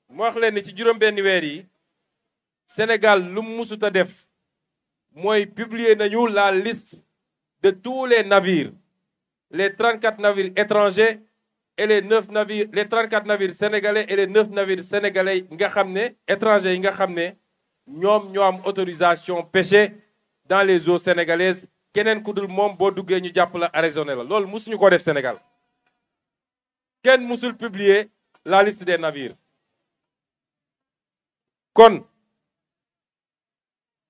mu wax leen ni ci juróom-benni weer yi Sénégal lu mu musuta def mooy publier nañu la liste de tous les navires, les 34 navires étrangers et les 9 navires, les 34 navires sénégalais et les 9 navires sénégalais nga xam ne étrangers yi nga xam ne ñoom ñoo am autorisation pêcher dans les eaux sénégalaises keneen ku dul moom boo duggee ñu jàpp la arraisonné la loolu musuñu ko def Sénégal kenn musul publier la liste des navires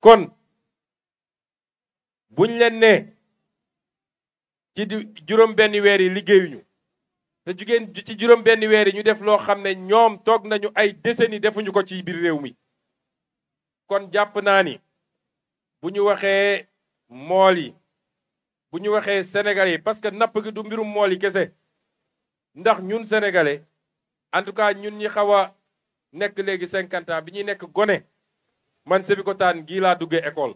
kon buñ leen ne ci juróom-benni weer yi liggéeyuñu te jugeen ci juróom-benni weer yi ñu def loo xam ne ñoom toog nañu ay décennies defuñu ko ci biir réew mi kon jàpp naa ni bu ñu waxee mool yi bu ñu waxee sénégalais yi parce que napp gi du mbirum mool yi kese ndax ñun sénégalais en tout cas ñun ñi xaw a nekk léegi 50 ans bi ñuy nekk gone man Sébikotane gii laa duggee école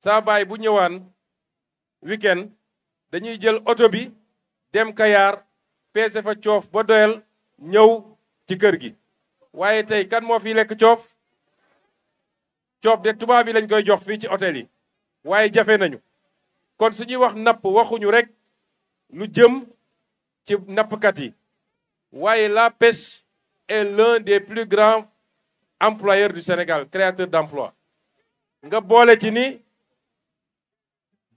saa baay bu ñëwaan week-end dañuy jël oto bi dem Kayar peese fa coof ba doyal ñëw ci kër gi waaye tey kan moo fi lekk coof de tubaab bi lañ koy jox fii ci hôtel yi waaye jafe nañu kon su ñuy wax napp waxuñu rek lu jëm ci nappkat yi waaye la pêche est l'un des plus grands employeurs du Sénégal créateur d'emploi nga boole ci ni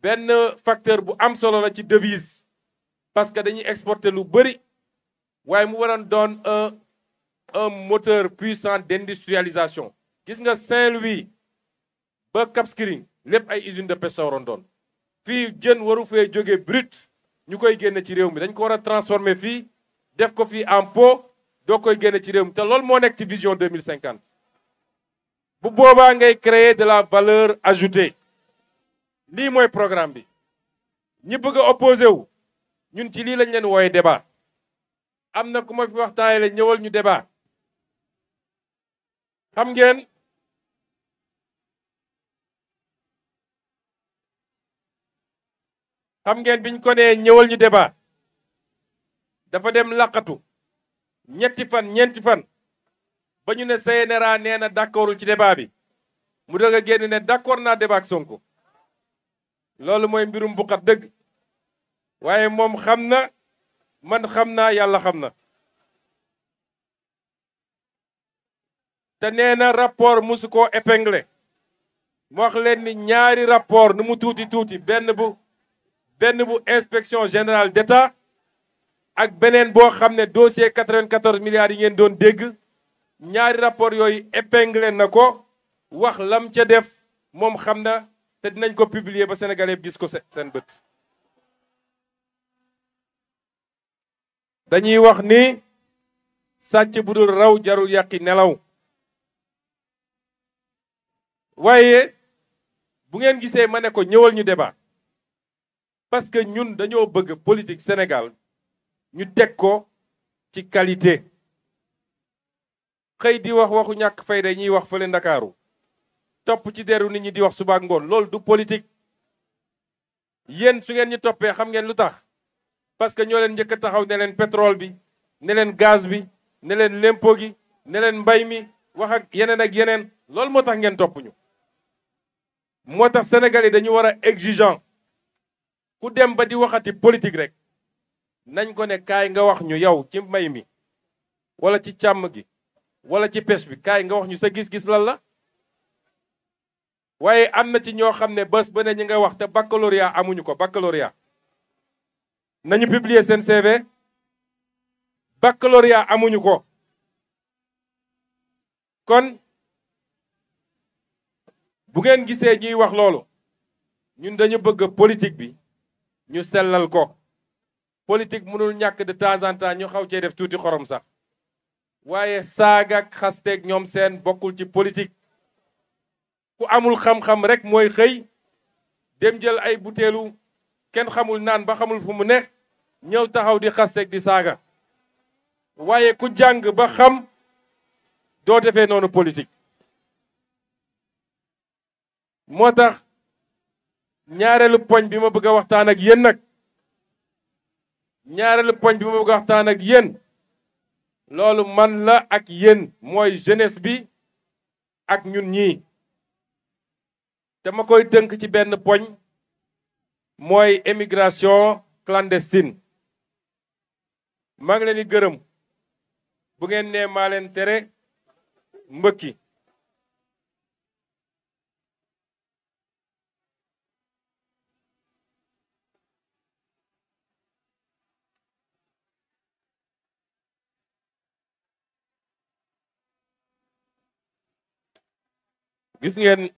benn facteur bu am solo la ci devise parce que dañuy exporter lu bëri waaye mu waroon doon un moteur puissant d'industrialisation gis nga Saint-Louis ba Cap Skirring lépp ay usine de pêche waroon doon fii jën waru fee jóge brut ñu koy génne ci réew mi dañ ko war a transformer fii def ko fii en pot doo koy génne ci réew mi te loolu moo nekk ci vision 2050 bu boobaa ngay créer de la valeur ajoutée lii mooy programme bi ñi bëgg a opposé wu ñun ci lii lañ leen wooye débat am na ku ma fi waxtaanee la ñëwal ñu débat xam ngeen biñ ko nee ñëwal ñu débat dafa dem laqatu ñeenti fan ba ñu ne CNRA nee na d'accordul ci débat bi mu doog a génn ne d'accord naa débat ak Sonko loolu mooy mbirum buqat dëgg waaye moom xam na man xam naa yàlla xam na te nee na rapport musu koo épinglé mu wax leen ni ñaari rapport nu mu tuuti benn bu inspection générale d'État ak beneen boo xam ne dossier 94 milliards yi ngeen doon dégg ñaari rapport yooyu épinglé na ko wax lam ca def moom xam na te dinañ ko publier ba Sénégalais gis ko seen bët dañuy wax ni sàcc bu dul raw jarul yàqi nelaw waaye bu ngeen gisee ma ne ko ñëwal ñu débat parce que ñun dañoo bëgg politique Sénégal ñu teg ko ci qualité xëy di wax waxu ñàkk fayda ñuy wax fële Ndakaaru topp ci deru nit ñi di wax suba ak ngoon loolu du politique yéen su ngeen ñu toppee xam ngeen lu tax parce que ñoo leen njëkk a taxaw ne leen pétrole bi ne leen gaz bi ne leen lempo gi ne leen mbay mi wax ak yeneen loolu moo tax ngeen topp ñu moo tax Sénégal yi dañu war a exigeant ku dem ba di waxati politique rek nañ ko ne kaay nga wax ñu yow ci mbay mi wala ci càmm gi wala ci pêche bi kaay nga wax ñu sa gis-gis lan la waaye am na ci ñoo xam ne bés ba ne ñi nga wax te baccalauréat amuñu ko baccalauréat nañu publier seen CV baccalauréat amuñu ko kon bu ngeen gisee ñuy wax loolu ñun dañu bëgg politique bi ñu sellal ko politique mënul ñàkk de temps en temps ñu xaw cee def tuuti xorom sax waaye saaga ak xasteeg ñoom seen bokkul ci politique ku amul xam-xam rek mooy xëy dem jël ay butéelu kenn xamul naan ba xamul fu mu nekk ñëw taxaw di xasteeg di saaga waaye ku jàng ba xam doo defee noonu politique moo tax ñaareelu poñ bi ma bëgg a waxtaan ak yéen nag ñaareelu poñ bi ma bëgg a waxtaan ak yéen loolu man la ak yéen mooy jeunesse bi ak ñun ñii dama koy tënk ci benn poñ mooy émigration clandestine maa ngi leen di gërëm bu ngeen nee maa leen tere mbëkki gis ngeen